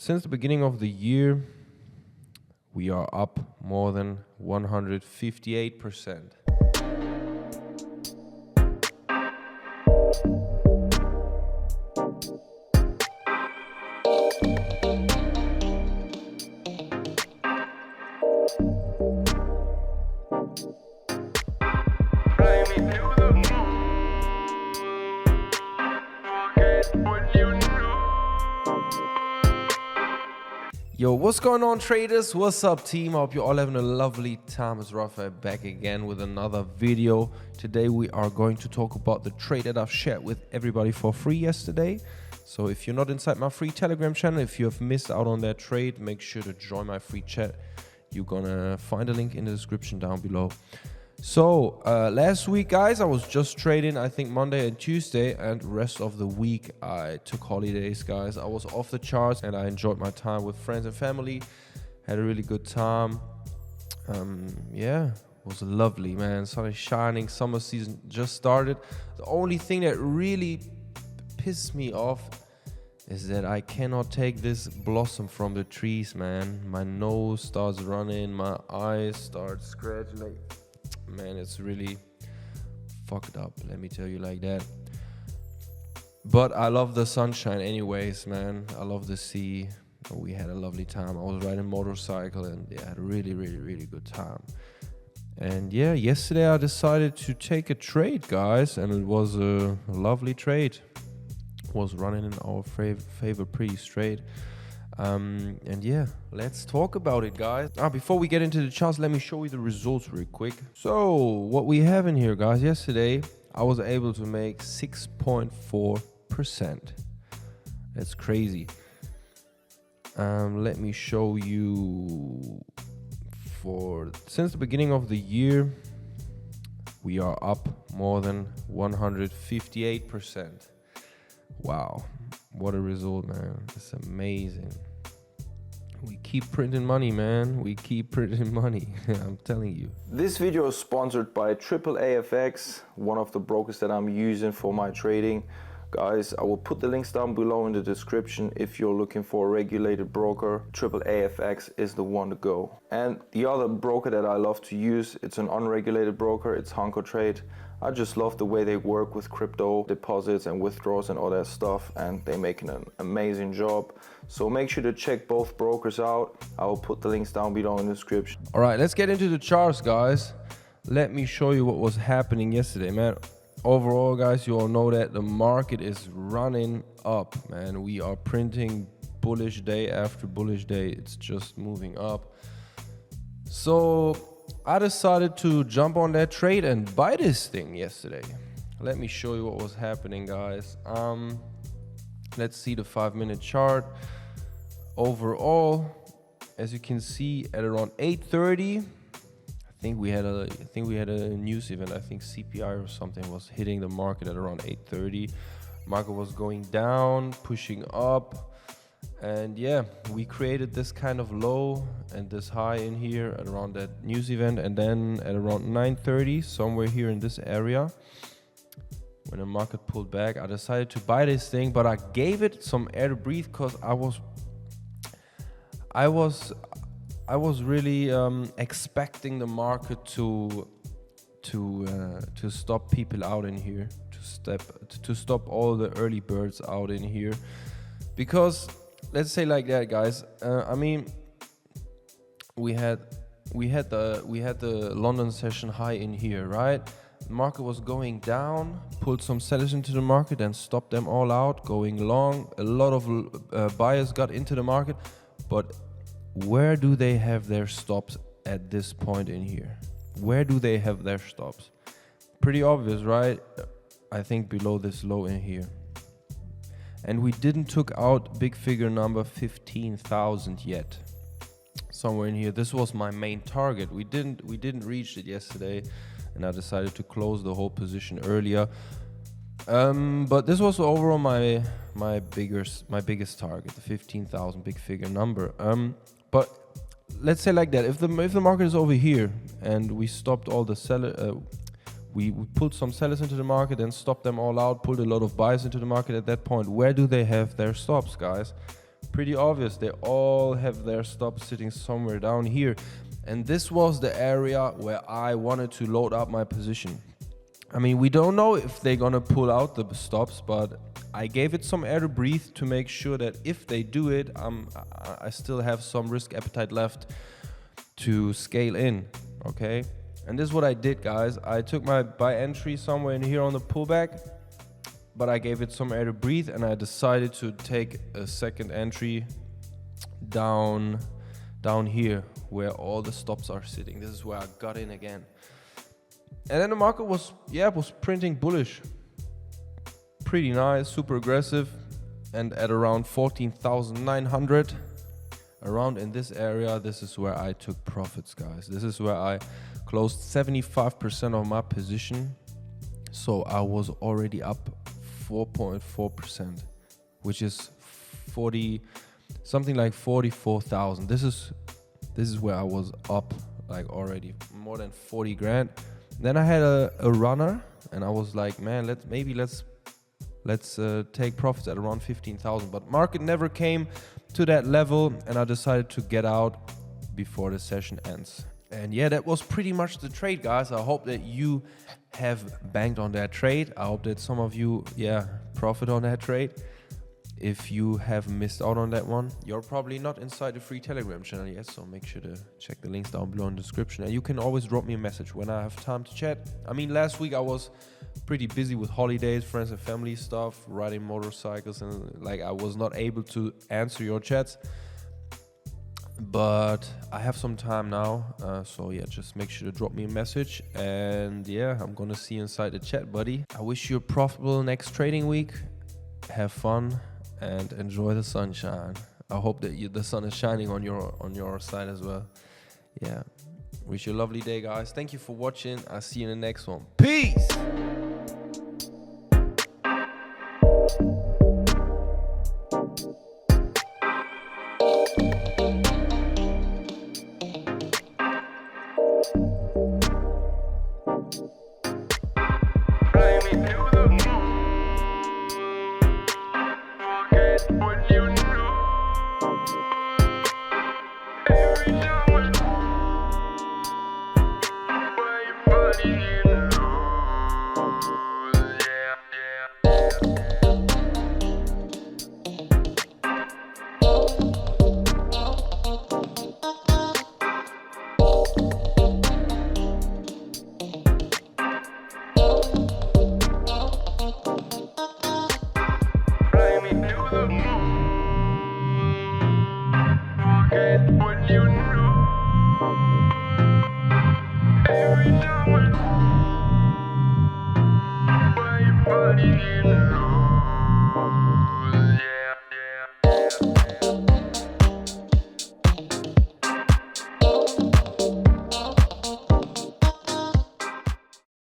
since the beginning of the year, we are up more than 158%. Yo, what's going on, traders? What's up, team? Hope you're all having a lovely time. It's Raphael back again with another video. Today we are going to talk about the trade that I've shared with everybody for free yesterday. So if you're not inside my free Telegram channel, if you have missed out on that trade, make sure to join my free chat. You're gonna find a link in the description down below. So last week, guys, I was just trading, I think Monday and Tuesday, and rest of the week I took holidays, guys. I was off the charts and I enjoyed my time with friends and family. Had a really good time. Yeah, it was lovely, man. Sun is shining, summer season just started. The only thing that really pissed me off is that I cannot take this blossom from the trees, man. My nose starts running, my eyes start scratching, like, man, it's really fucked up, let me tell you like that. But I love the sunshine anyways, man. I love the sea. We had a lovely time. I was riding a motorcycle and yeah, I had a really good time. And yeah, yesterday I decided to take a trade, guys, and it was a lovely trade. It was running in our favor pretty straight. And yeah, let's talk about it, guys. Before we get into the charts, let me show you the results real quick. So what we have in here, guys, yesterday I was able to make 6.4%. That's crazy. Let me show you. Since the beginning of the year, we are up more than 158%. Wow, what a result, man. It's amazing. We keep printing money, man. We keep printing money. I'm telling you. This video is sponsored by XAUUSD, one of the brokers that I'm using for my trading. Guys, I will put the links down below in the description if you're looking for a regulated broker. XAUUSD is the one to go. And the other broker that I love to use, it's an unregulated broker, it's Trade. I just love the way they work with crypto deposits and withdrawals and all that stuff, and they're making an amazing job. So make sure to check both brokers out. I will put the links down below in the description. All right, let's get into the charts, guys. Let me show you what was happening yesterday, man. Overall, guys, you all know that the market is running up, man. We are printing bullish day after bullish day. It's just moving up. So I decided to jump on that trade and buy this thing yesterday. Let me show you what was happening, guys. Let's see the 5-minute chart. Overall, as you can see, at around 8:30, I think we had a news event. I think CPI or something was hitting the market at around 8:30. Market was going down, pushing up. And yeah, we created this kind of low and this high in here at around that news event, and then at around 9:30, somewhere here in this area, when the market pulled back, I decided to buy this thing, but I gave it some air to breathe because I was really expecting the market to stop people out in here, to stop all the early birds out in here, because let's say like that, guys. I mean, we had the London session high in here, right? The market was going down, pulled some sellers into the market and stopped them all out, going long. A lot of buyers got into the market, but where do they have their stops at this point in here? Where do they have their stops? Pretty obvious, right? I think below this low in here. And we didn't took out big figure number 15,000 yet. Somewhere in here. This was my main target. We didn't reach it yesterday, and I decided to close the whole position earlier. But this was overall my biggest target, the 15,000 big figure number. But let's say like that, if the market is over here and we stopped all the seller, we pulled some sellers into the market and stopped them all out, pulled a lot of buyers into the market at that point, where do they have their stops, guys? Pretty obvious. They all have their stops sitting somewhere down here. And this was the area where I wanted to load up my position. I mean, we don't know if they're gonna pull out the stops, but I gave it some air to breathe to make sure that if they do it, I still have some risk appetite left to scale in, okay? And this is what I did, guys. I took my buy entry somewhere in here on the pullback, but I gave it some air to breathe, and I decided to take a second entry down here where all the stops are sitting. This is where I got in again. And then the market was printing bullish. Pretty nice, super aggressive. And at around 14,900, around in this area, this is where I took profits, guys. This is where I closed 75% of my position. So I was already up 4.4%, which is something like 44,000. This is where I was up like already more than 40 grand. Then I had a runner, and I was like, man, let's take profits at around 15,000. But market never came to that level, and I decided to get out before the session ends. And yeah, that was pretty much the trade, guys. I hope that you have banked on that trade. I hope that some of you, profit on that trade. If you have missed out on that one, you're probably not inside the free Telegram channel yet, so make sure to check the links down below in the description. And you can always drop me a message when I have time to chat. I mean, last week I was pretty busy with holidays, friends and family stuff, riding motorcycles, and like I was not able to answer your chats. But I have some time now, so yeah, just make sure to drop me a message. And yeah, I'm gonna see you inside the chat, buddy. I wish you a profitable next trading week. Have fun and enjoy the sunshine. I hope that the sun is shining on your side as well. Yeah, wish you a lovely day, guys. Thank you for watching. I'll see you in the next one. Peace. Every time I